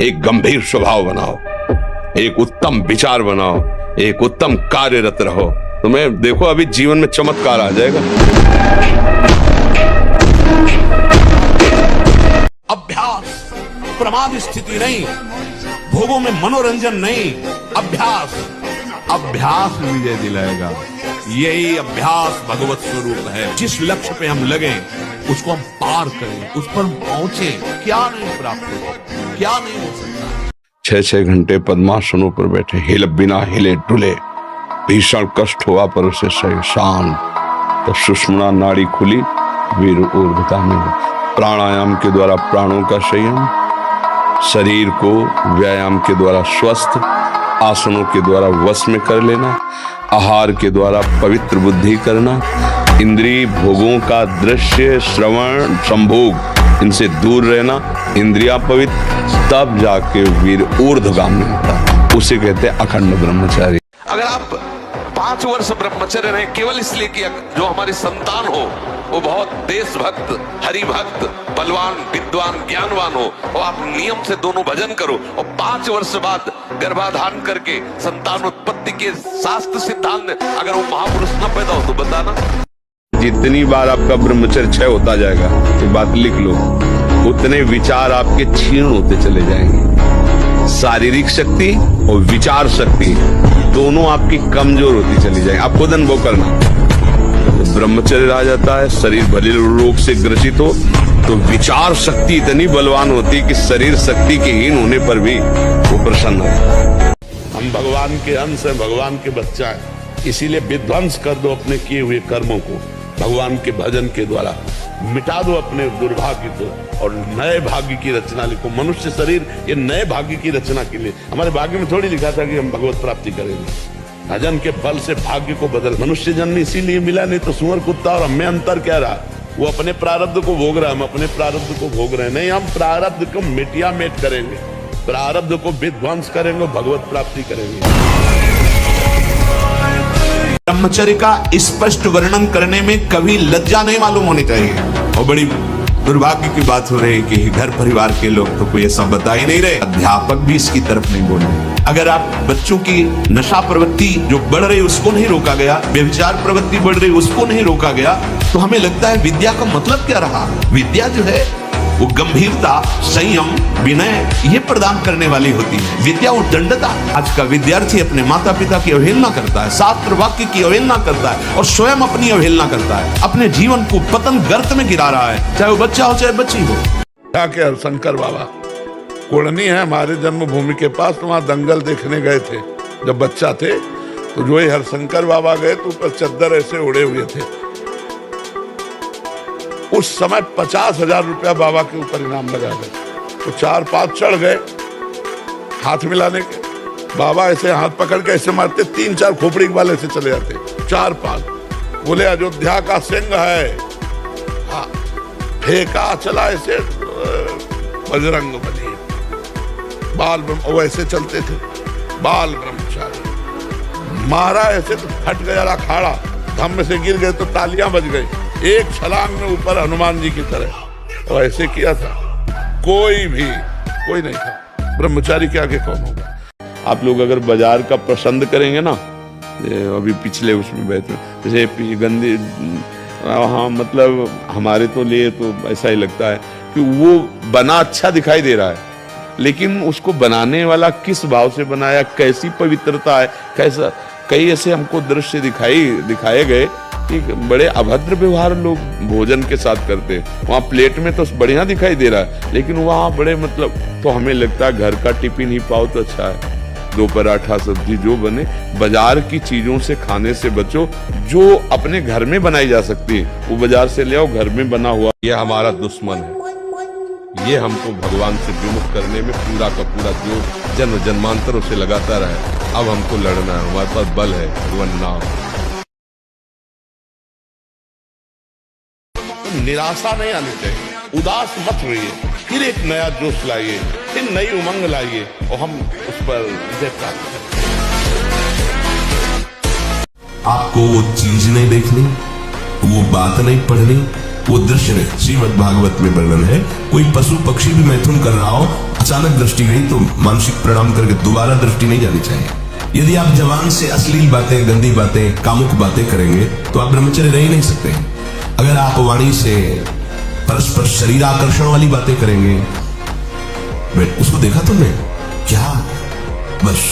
एक गंभीर स्वभाव बनाओ, एक उत्तम विचार बनाओ, एक उत्तम कार्यरत रहो। तुम्हें देखो अभी जीवन में चमत्कार आ जाएगा। अभ्यास प्रमाद स्थिति नहीं, भोगों में मनोरंजन नहीं, अभ्यास अभ्यास विजय दिलाएगा। यही अभ्यास भगवत स्वरूप है। जिस लक्ष्य पे हम लगे उसको हम पार करें, उस पर पहुंचे। क्या नहीं प्राप्त हो, क्या नहीं हो सकता। 6-6 घंटे पद्मासनों पर बैठे, हिल बिना हिले डुले, भीषण कष्ट हुआ पर उसे सही शांत। तो सुषुम्ना नाड़ी खुली, वीर ऊर्ध्वता में। प्राणायाम के द्वारा प्राणों का संयम, शरीर को व्यायाम के द्वारा स्वस्थ, आसनों के द्वारा वश में कर लेना, आहार के द्वारा पवित्र बुद्धि करना, इंद्रिय भोगों का दृश्य श्रवण संभोग इनसे दूर रहना, इंद्रिया पवित्र, तब जाके वीर ऊर्ध्वगामी होता। उसे कहते हैं अखंड ब्रह्मचारी। अगर आप 5 वर्ष ब्रह्मचर्य रहे केवल इसलिए कि जो हमारी संतान हो वो बहुत देशभक्त, हरिभक्त, बलवान, विद्वान, ज्ञानवान हो, और आप नियम से दोनों भजन करो, और 5 वर्ष बाद गर्भाधान करके संतान उत्पत्ति के शास्त्र सिद्धांत अगर वो महापुरुष न पैदा हो तो बताना। जितनी बार आपका ब्रह्मचर्य क्षय होता जाएगा, ये बात लिख लो, उतने विचार आपके क्षीण होते चले जाएंगे। शारीरिक शक्ति और विचार शक्ति दोनों आपकी कमजोर होती चली जाएगी। आप खुद अनुभव करना। ब्रह्मचर्य आ जाता है, शरीर भले रोग से ग्रसित हो तो विचार शक्ति इतनी बलवान होती है कि शरीर शक्ति के हीन होने पर भी वो प्रसन्न है। हम भगवान के अंश हैं, भगवान के बच्चा हैं, इसीलिए विध्वंस कर दो अपने किए हुए कर्मों को भगवान के भजन के द्वारा। मिटा दो अपने दुर्भाग्य को और नए भाग्य की रचना लिखो। मनुष्य शरीर ये नए भाग्य की रचना के लिए, हमारे भाग्य में थोड़ी लिखा था कि हम भगवत प्राप्ति करेंगे। भजन के फल से भाग्य को बदल। मनुष्य जन्म इसीलिए मिला, नहीं तो सुअर कुत्ता और हमें अंतर क्या रहा। वो अपने प्रारब्ध को भोग रहा है, हम अपने प्रारब्ध को भोग रहे हैं। नहीं, हम प्रारब्ध को मिटिया मेट करेंगे, प्रारब्ध को विध्वंस करेंगे, भगवत प्राप्ति करेंगे। ब्रह्मचर्य का स्पष्ट वर्णन करने में कभी लज्जा नहीं मालूम होनी चाहिए। और बड़ी दुर्भाग्य की बात हो रही है कि घर परिवार के लोग तो कोई ऐसा बता ही नहीं रहे, अध्यापक भी इसकी तरफ नहीं बोल रहे। अगर आप बच्चों की नशा प्रवृत्ति जो बढ़ रही उसको नहीं रोका गया, व्यभिचार प्रवृत्ति बढ़ रही उसको नहीं रोका गया, तो हमें लगता है विद्या का मतलब क्या रहा। विद्या जो है वो गंभीरता, संयम, विनय ये प्रदान करने वाली होती है। विद्या वो दंडता। आज का विद्यार्थी अपने माता पिता की अवहेलना करता है, शास्त्र वाक्य की अवहेलना करता है और स्वयं अपनी अवहेलना करता है। अपने जीवन को पतन गर्त में गिरा रहा है, चाहे वो बच्चा हो चाहे बच्ची हो। क्या क्या शंकर बाबा कोड़नी है हमारे जन्मभूमि के पास, तो वहाँ दंगल देखने गए थे जब बच्चा थे। तो जो ही हरशंकर बाबा गए तो ऊपर चद्दर ऐसे उड़े हुए थे। उस समय 50,000 रुपया बाबा के ऊपर इनाम लगा गए। तो 4-5 चढ़ गए हाथ मिलाने के। बाबा ऐसे हाथ पकड़ के ऐसे मारते, 3-4 खोपड़ी वाले से चले जाते। 4-5 बोले अयोध्या का सिंह है। हाँ, फेंका चला ऐसे बजरंग बली बाल ब्रह्म, वो ऐसे चलते थे बाल ब्रह्मचारी। मारा ऐसे तो फट गया अखाड़ा, धम्म से गिर गए तो तालियां बज गई। एक छलांग में ऊपर हनुमान जी की तरह और ऐसे किया था। कोई नहीं था। ब्रह्मचारी के आगे कौन होगा। आप लोग अगर बाजार का पसंद करेंगे ना, अभी पिछले उसमें बैठे जैसे गंदी, हाँ मतलब हमारे तो लिए तो ऐसा ही लगता है कि वो बना अच्छा दिखाई दे रहा है, लेकिन उसको बनाने वाला किस भाव से बनाया, कैसी पवित्रता है, कैसा। कई ऐसे हमको दृश्य दिखाए गए कि बड़े अभद्र व्यवहार लोग भोजन के साथ करते हैं। वहाँ प्लेट में तो बढ़िया दिखाई दे रहा है, लेकिन वहाँ बड़े मतलब, तो हमें लगता है घर का टिफिन ही पाओ तो अच्छा है। 2 पराठा सब्जी जो बने, बाजार की चीजों से खाने से बचो। जो अपने घर में बनाई जा सकती है वो बाजार से ले आओ, घर में बना हुआ। ये हमारा दुश्मन है, ये हमको भगवान से विमुख करने में पूरा का पूरा जो जन्म जन्मांतरों से लगाता रहे। अब हमको लड़ना है, हमारे पास बल है, भगवान नाम। निराशा नहीं आनी चाहिए, उदास मत रहिए, फिर एक नया जोश लाइए, फिर नई उमंग लाइए और हम उस पर विजय प्राप्त करें। आपको वो चीज नहीं देखनी, वो बात नहीं पढ़नी, वो दृश्य नहीं। श्रीमद् भागवत में वर्णन है, कोई पशु पक्षी भी मैथुन कर रहा हो, अचानक दृष्टि गई तो मानसिक प्रणाम करके दोबारा दृष्टि नहीं जानी चाहिए। यदि आप जवान से अश्लील बातें, गंदी बातें, कामुक बातें करेंगे तो आप ब्रह्मचर्य रह ही नहीं सकते। अगर आप वाणी से परस्पर शरीर आकर्षण वाली बातें करेंगे, उसको देखा तुमने क्या, बस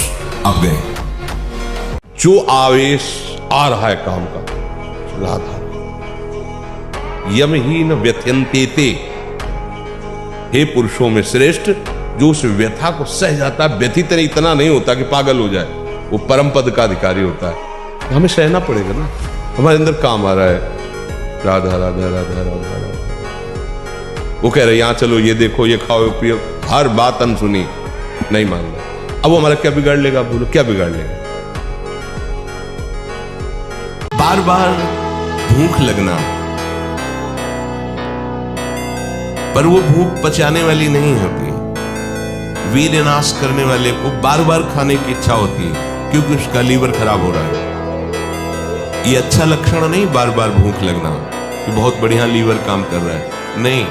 आप गए। जो आवेश आ रहा है काम का, राधा यमहीन व्यथयन्ते, हे पुरुषों में श्रेष्ठ जो उस व्यथा को सह जाता है, व्यथित नहीं, इतना नहीं होता कि पागल हो जाए, वो परम पद का अधिकारी होता है। हमें सहना पड़ेगा ना, हमारे अंदर काम आ रहा है, राधा राधा राधा राधा राधा, वो कह रहे यहां चलो, ये देखो, ये खाओ पियो, हर बात अनसुनी, नहीं मान रहे। अब वो हमारा क्या बिगाड़ लेगा, बोलो क्या बिगाड़ लेगा? बार बार भूख लगना, पर वो भूख पचाने वाली नहीं होती। वीर्य नाश करने वाले को बार बार खाने की इच्छा होती है क्योंकि उसका लीवर खराब हो रहा है। ये अच्छा लक्षण नहीं, बार बार भूख लगना कि बहुत बढ़िया लीवर काम कर रहा है, नहीं,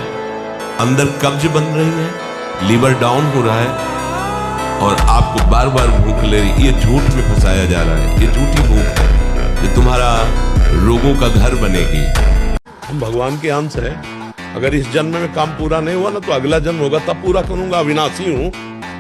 अंदर कब्ज बन रही है, लीवर डाउन हो रहा है और आपको बार बार भूख ले रही। ये झूठ में फंसाया जा रहा है, ये झूठी भूख है, ये तुम्हारा रोगों का घर बनेगी। हम भगवान के अंश है, अगर इस जन्म में काम पूरा नहीं हुआ ना तो अगला जन्म होगा तब पूरा करूंगा। अविनाशी हूं,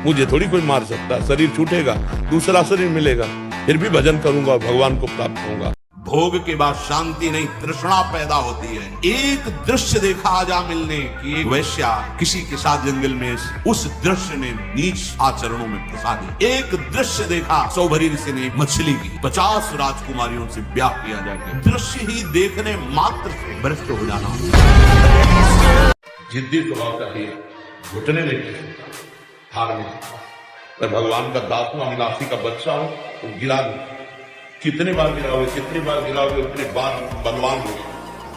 मुझे थोड़ी कोई मार सकता। शरीर छूटेगा, दूसरा शरीर मिलेगा, फिर भी भजन करूंगा और भगवान को प्राप्त होऊंगा। भोग के बाद शांति नहीं, तृष्णा पैदा होती है। एक दृश्य देखा आजा मिलने की, एक वैश्या किसी के साथ जंगल में, उस दृश्य ने नीच आचरणों में फंसा दी। एक दृश्य देखा सौभरी ऋषि ने मछली की 50 राजकुमारियों से ब्याह किया जाके। दृश्य ही देखने मात्र से भ्रष्ट हो जाना। जिद्दी स्वभाव का ही घुटने नहीं टिकता, हार नहीं सकता। मैं भगवान का दास हूं, अविनाशी का बच्चा हूं, तो गिरा नहीं। कितने बार गिराओगे, कितनी बार गिराओगे, उतने बार बलवान होगे,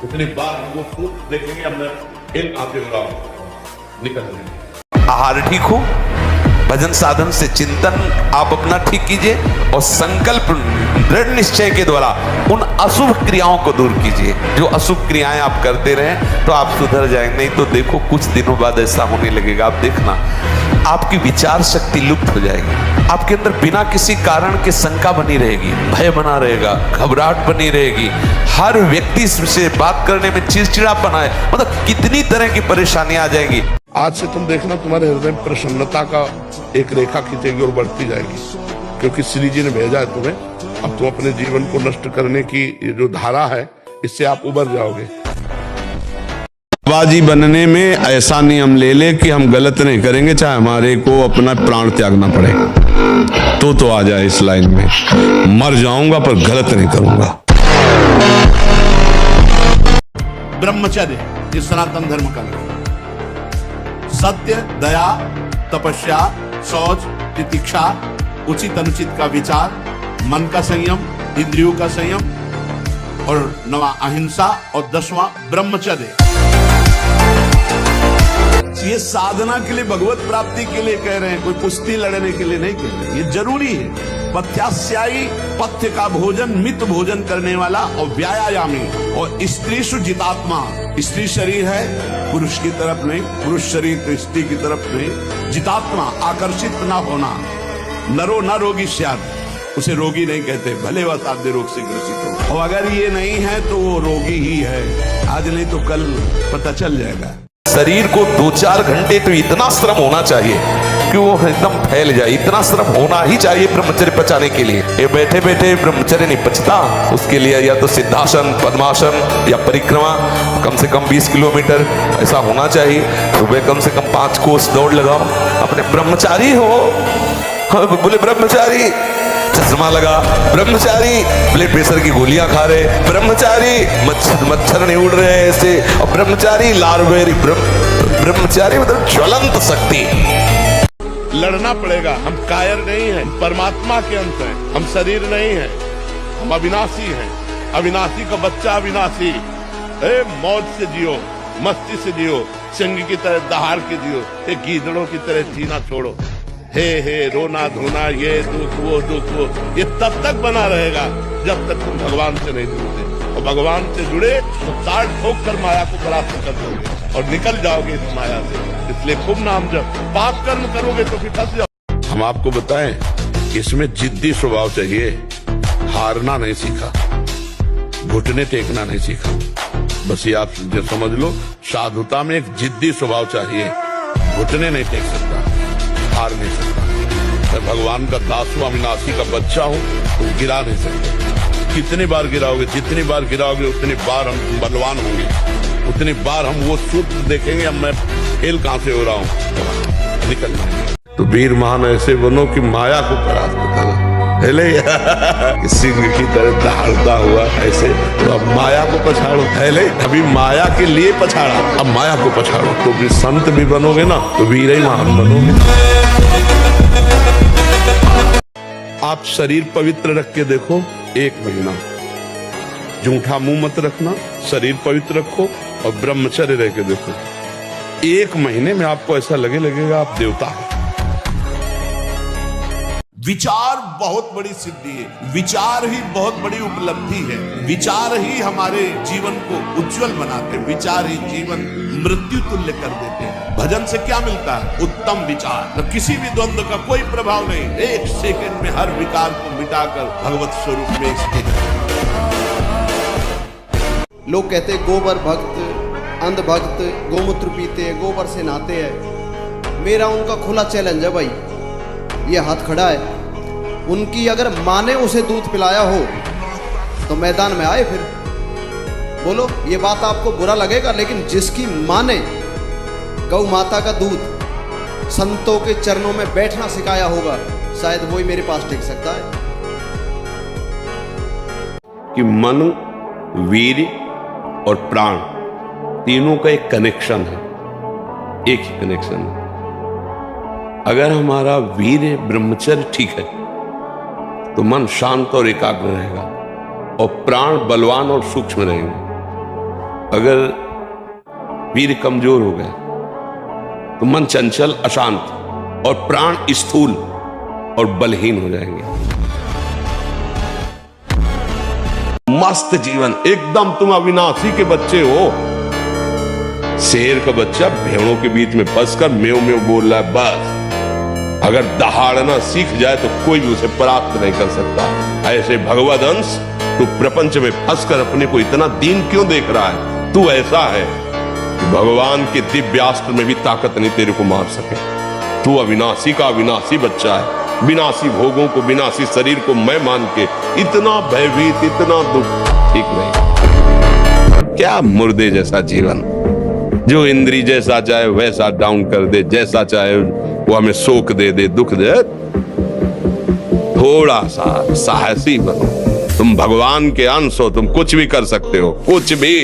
उतने बार वो खुद देखेंगे अंदर इन आपके गिराओ निकल जाएंगे। आहार ठीक हो, भजन साधन से चिंतन आप अपना ठीक कीजिए और संकल्प दृढ़ निश्चय के द्वारा उन अशुभ क्रियाओं को दूर कीजिए। जो अशुभ क्रियाएं आप करते रहे तो आप सुधर जाएंगे, नहीं तो देखो कुछ दिनों बाद ऐसा होने लगेगा, आप देखना आपकी विचार शक्ति लुप्त हो जाएगी। आपके अंदर बिना किसी कारण के शंका बनी रहेगी, भय बना रहेगा, घबराहट बनी रहेगी, हर व्यक्ति से बात करने में चिड़चिड़ापन आए, मतलब कितनी तरह की परेशानियां आ जाएंगी। आज से तुम देखना तुम्हारे हृदय में प्रसन्नता का एक रेखा खींचेगी और बढ़ती जाएगी, क्योंकि श्री जी ने भेजा है तुम्हें। अब तुम अपने जीवन को नष्ट करने की जो धारा है, इससे आप उबर जाओगे। बाजी बनने में ऐसा नियम ले ले कि हम गलत नहीं करेंगे, चाहे हमारे को अपना प्राण त्यागना पड़े, तो आ जाए इस लाइन में। मर जाऊंगा पर गलत नहीं करूंगा। ब्रह्मचर्य ये सनातन धर्म का है। सत्य, दया, तपस्या, शौच, तितिक्षा, उचित अनुचित का विचार, मन का संयम, इंद्रियों का संयम और 9वां अहिंसा और 10वां ब्रह्मचर्य। ये साधना के लिए, भगवत प्राप्ति के लिए कह रहे हैं, कोई कुश्ती लड़ने के लिए नहीं कह रहे हैं। ये जरूरी है। पथ्यास्यायी, पथ्य का भोजन, मित भोजन करने वाला और व्यायामी और स्त्रीषु जितात्मा। स्त्री शरीर है, पुरुष की तरफ नहीं, पुरुष शरीर तो स्त्री की तरफ नहीं। जितात्मा, आकर्षित ना होना। नरो न रोगी स्यात्, उसे रोगी नहीं कहते, भले वह साध्य रोग से ग्रसित हो। और अगर ये नहीं है तो वो रोगी ही है, आज नहीं तो कल पता चल जाएगा। शरीर को 2-4 घंटे तो इतना श्रम होना चाहिए कि वो एकदम फैल जाए, इतना श्रम होना ही चाहिए ब्रह्मचर्य पचाने के लिए। ये बैठे बैठे ब्रह्मचर्य नहीं पचता, उसके लिए या तो सिद्धासन, पद्मासन या परिक्रमा कम से कम 20 किलोमीटर ऐसा होना चाहिए। सुबह कम से कम 5 कोस दौड़ लगाओ। अपने ब्रह्मचारी हो, बोले ब्रह्मचारी, चश्मा लगा, ब्रह्मचारी, ब्लड प्रेशर की गोलियां खा रहे, ब्रह्मचारी, मच्छर नहीं उड़ रहे ऐसे, और ब्रह्मचारी लार्वेरी, ब्रह्मचारी मतलब ज्वलंत शक्ति। लड़ना पड़ेगा। हम कायर नहीं हैं, परमात्मा के अंश हैं, हम शरीर नहीं हैं, हम अविनाशी हैं। अविनाशी का बच्चा अविनाशी। मौज से जियो, मस्ती से जियो, सिंह की तरह दहाड़ के जियो, गीदड़ों की तरह जीना छोड़ो। हे रोना धोना, ये दुख वो, ये तब तक बना रहेगा जब तक तुम भगवान से नहीं जुड़ते। और भगवान से जुड़े तो ताड़ ठोक कर माया को परास्त कर दोगे और निकल जाओगे इस माया से। इसलिए खूब नाम जप, पाप कर्म करोगे तो फिर फंस जाओ। हम आपको बताएं, इसमें जिद्दी स्वभाव चाहिए, हारना नहीं सीखा, घुटने टेकना नहीं सीखा। बस ये आप जो समझ लो, साधुता में एक जिद्दी स्वभाव चाहिए, घुटने नहीं टेक सकता, हार नहीं सकता। मैं भगवान का दास हूं, अविनाशी का बच्चा हूं, तो गिरा नहीं सकते। कितनी बार गिराओगे, जितनी बार गिराओगे उतनी बार हम बलवान होंगे, उतनी बार हम वो सूत्र देखेंगे, अब मैं फेल कहां से हो रहा हूं, निकल जाएंगे। तो वीर महान ऐसे बनो कि माया को परास्त करो। सिंह की तरह दहाड़ता हुआ ऐसे, तो अब माया को पछाड़ो। पहले अभी माया के लिए पछाड़ा, अब माया को पछाड़ो। तो भी संत भी बनोगे ना, तो वीर ही महान बनोगे। आप शरीर पवित्र रख के देखो, 1 महीना जूठा मुंह मत रखना, शरीर पवित्र रखो और ब्रह्मचर्य रह के देखो। 1 महीने में आपको ऐसा लगेगा आप देवता हो। विचार बहुत बड़ी सिद्धि है, विचार ही बहुत बड़ी उपलब्धि है, विचार ही हमारे जीवन को उज्जवल बनाते हैं, विचार ही जीवन मृत्यु तुल्य कर देते हैं। भजन से क्या मिलता है? उत्तम विचार, तो किसी भी द्वंद्व का कोई प्रभाव नहीं, 1 सेकंड में हर विकार को मिटाकर भगवत स्वरूप में स्थित। लोग कहते गोबर भक्त, अंध भक्त, गोमूत्र पीते हैं, गोबर से नहाते हैं। मेरा उनका खुला चैलेंज है भाई, ये हाथ खड़ा है, उनकी अगर माँ ने उसे दूध पिलाया हो तो मैदान में आए फिर बोलो। ये बात आपको बुरा लगेगा, लेकिन जिसकी माँ ने गौ माता का दूध संतों के चरणों में बैठना सिखाया होगा, शायद वही मेरे पास टिक सकता है। कि मन, वीर और प्राण तीनों का एक कनेक्शन है, एक ही कनेक्शन है। अगर हमारा वीर ब्रह्मचर्य ठीक है तो मन शांत और एकाग्र रहेगा और प्राण बलवान और सूक्ष्म रहेंगे। अगर वीर कमजोर हो गया तो मन चंचल, अशांत और प्राण स्थूल और बलहीन हो जाएंगे। मस्त जीवन, एकदम तुम अविनाशी के बच्चे हो। शेर का बच्चा भेड़ों के बीच में फंसकर म्यों म्यों बोल रहा है, बस अगर दहाड़ना सीख जाए तो कोई भी उसे परास्त नहीं कर सकता। ऐसे भगवद अंश, तू प्रपंच में फंसकर अपने को इतना दीन क्यों देख रहा है? तू ऐसा है कि भगवान के दिव्यास्त्र में भी ताकत नहीं तेरे को मार सके। तू अविनाशी का अविनाशी बच्चा है, विनाशी भोगों को, विनाशी शरीर को मैं मान के इतना भयभीत, इतना दुख, ठीक नहीं। क्या मुर्दे जैसा जीवन, जो इंद्री जैसा चाहे वैसा डाउन कर दे, जैसा चाहे वो हमें शोक दे दे, दुख दे। थोड़ा सा साहसी बनो, तुम भगवान के अंश हो, तुम कुछ भी कर सकते हो, कुछ भी।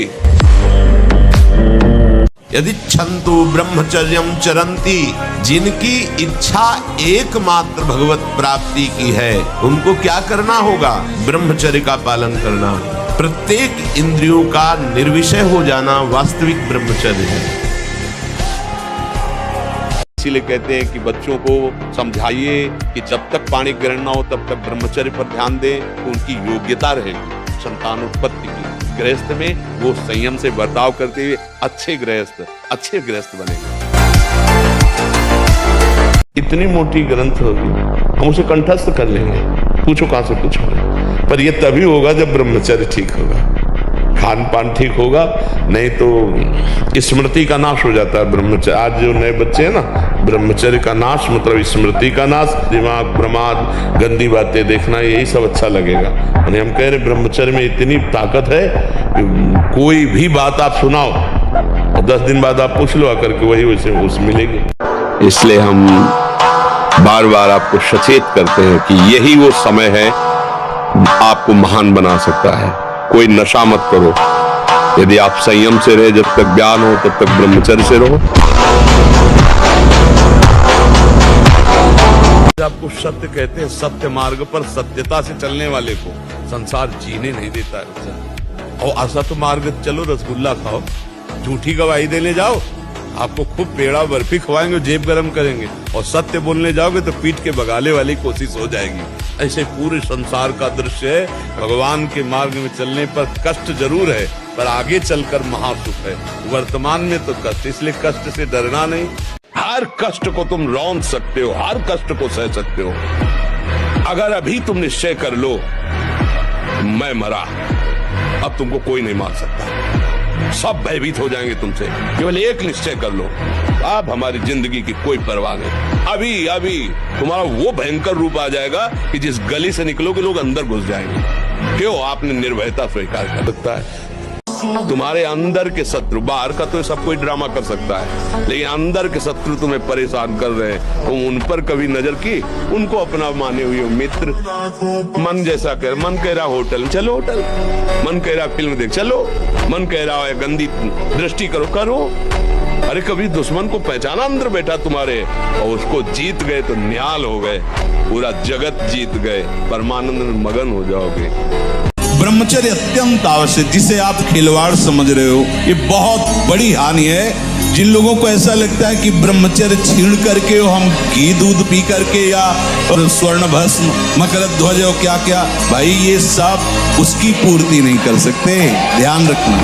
यदि छन्तु ब्रह्मचर्यम चरंती, जिनकी इच्छा एकमात्र भगवत प्राप्ति की है, उनको क्या करना होगा? ब्रह्मचर्य का पालन करना। प्रत्येक इंद्रियों का निर्विषय हो जाना वास्तविक ब्रह्मचर्य है। इसीलिए कहते हैं कि बच्चों को समझाइए कि जब तक पाणी ग्रहण ना हो तब तक ब्रह्मचर्य पर ध्यान दें, तो उनकी योग्यता रहेगी संतानोत्पत्ति की। गृहस्थ में वो संयम से बर्ताव करते हुए अच्छे गृहस्थ बनेंगे। इतनी मोटी ग्रंथ होगी, हम उसे कंठस्थ कर लेंगे, पूछो कहां से पूछोगे। पर यह तभी होगा जब ब्रह्मचर्य ठीक होगा, खान पान ठीक होगा, नहीं तो स्मृति का नाश हो जाता है ब्रह्मचर्य। आज जो नए बच्चे हैं ना, ब्रह्मचर्य का नाश मतलब स्मृति का नाश, दिमाग, प्रमाद, गंदी बातें देखना, यही सब अच्छा लगेगा। यानी हम कह रहे ब्रह्मचर्य में इतनी ताकत है कि कोई भी बात आप सुनाओ और 10 दिन बाद आप पूछ लो आकर के, वही वैसे उस मिलेगी। इसलिए हम बार बार आपको सचेत करते हैं कि यही वो समय है आपको महान बना सकता है। कोई नशा मत करो, यदि आप संयम से रहे, जब तक ज्ञान हो तब तक ब्रह्मचर्य से रहो। आपको सत्य कहते हैं, सत्य मार्ग पर सत्यता से चलने वाले को संसार जीने नहीं देता है। और असत मार्ग चलो, रसगुल्ला खाओ, झूठी गवाही देने जाओ, आपको खूब पेड़ा बर्फी खवाएंगे, जेब गरम करेंगे, और सत्य बोलने जाओगे तो पीठ के बगाले वाली कोशिश हो जाएगी। ऐसे पूरे संसार का दृश्य है। भगवान के मार्ग में चलने पर कष्ट जरूर है, पर आगे चलकर महासुख है। वर्तमान में तो कष्ट, इसलिए कष्ट से डरना नहीं। हर कष्ट को तुम रौंद सकते हो, हर कष्ट को सह सकते हो। अगर अभी तुम निश्चय कर लो मैं मरा, अब तुमको कोई नहीं मार सकता, सब भयभीत हो जाएंगे तुमसे। केवल एक निश्चय कर लो, अब हमारी जिंदगी की कोई परवाह नहीं। अभी अभी तुम्हारा वो भयंकर रूप आ जाएगा कि जिस गली से निकलोगे लोग अंदर घुस जाएंगे। क्यों? आपने निर्भयता स्वीकार कर सकता है। तुम्हारे अंदर के शत्रु, बाहर का तो सब कोई ड्रामा कर सकता है, लेकिन अंदर के शत्रु तुम्हें परेशान कर रहे हैं, तुम उन पर कभी नजर की? उनको अपना माने हुए मित्र। मन जैसा कर, मन कह रहा होटल चलो होटल, मन कह रहा फिल्म देख चलो, मन कह रहा है गंदी दृष्टि करो करो। अरे कभी दुश्मन को पहचाना अंदर बैठा तुम्हारे, और उसको जीत गए तो निहाल हो गए, पूरा जगत जीत गए, परमानंद में मगन हो जाओगे। ब्रह्मचर्य अत्यंत आवश्यक, जिसे आप खिलवाड़ समझ रहे हो, ये बहुत बड़ी हानि है। जिन लोगों को ऐसा लगता है कि ब्रह्मचर्य छीन करके हम घी दूध पी करके या स्वर्ण भस्म मकर ध्वज और क्या क्या, भाई ये सब उसकी पूर्ति नहीं कर सकते, ध्यान रखना।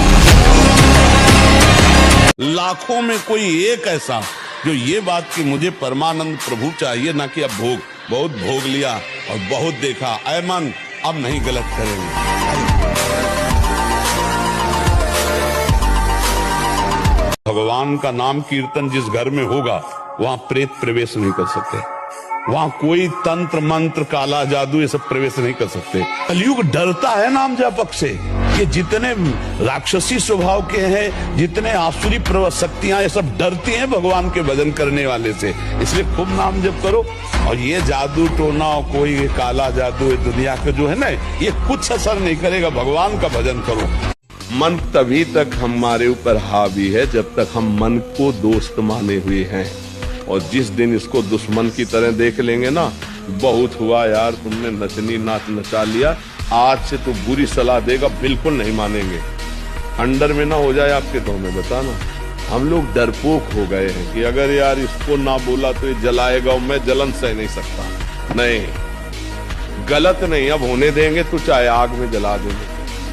लाखों में कोई एक ऐसा जो ये बात कि मुझे परमानंद प्रभु चाहिए, ना कि अब भोग, बहुत भोग लिया और बहुत देखा, ऐ मन अब नहीं गलत करेंगे। भगवान का नाम कीर्तन जिस घर में होगा वहां प्रेत प्रवेश नहीं कर सकते, वहां कोई तंत्र मंत्र काला जादू ये सब प्रवेश नहीं कर सकते। कलयुग डरता है नाम जापक से। ये जितने राक्षसी स्वभाव के हैं, जितने आसुरी शक्तियां, ये सब डरती हैं भगवान के भजन करने वाले से। इसलिए खूब नाम जप करो। और ये जादू टोना, कोई काला जादू दुनिया का जो है ना, ये कुछ असर नहीं करेगा। भगवान का भजन करो। मन तभी तक हमारे ऊपर हावी है जब तक हम मन को दोस्त माने हुए हैं, और जिस दिन इसको दुश्मन की तरह देख लेंगे ना, बहुत हुआ यार, तुमने नचनी नाच नचा लिया, आज से तो बुरी सलाह देगा, बिल्कुल नहीं मानेंगे। अंडर में ना हो जाए आपके तो हमें बताना। हम लोग डरपोक हो गए हैं कि अगर यार इसको ना बोला तो ये जलाएगा, और मैं जलन सह नहीं सकता। नहीं, गलत नहीं, अब होने देंगे तो चाहे आग में जला देंगे।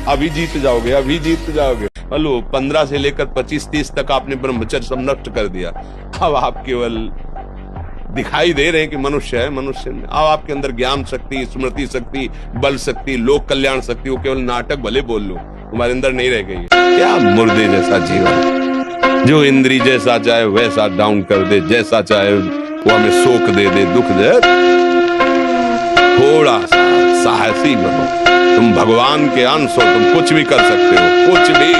अभी जीत जाओगे, अभी जीत जाओगे। हेलो, 15 से लेकर 25-30 तक आपने ब्रह्मचर्य सब नष्ट कर दिया। अब आप केवल दिखाई दे रहे हैं कि मनुष्य है, मनुष्य में अब आपके अंदर ज्ञान शक्ति, स्मृति शक्ति, बल शक्ति, लोक कल्याण शक्ति, वो केवल नाटक भले बोल लो, तुम्हारे अंदर नहीं रह गई। क्या मुर्दे जैसा जीवन, जो इंद्री जैसा चाहे वैसा डाउन कर दे, जैसा चाहे वो हमें शोक दे दे, दुख दे। थोड़ा सा साहसी बनो, तुम भगवान के अंश हो, तुम कुछ भी कर सकते हो, कुछ भी।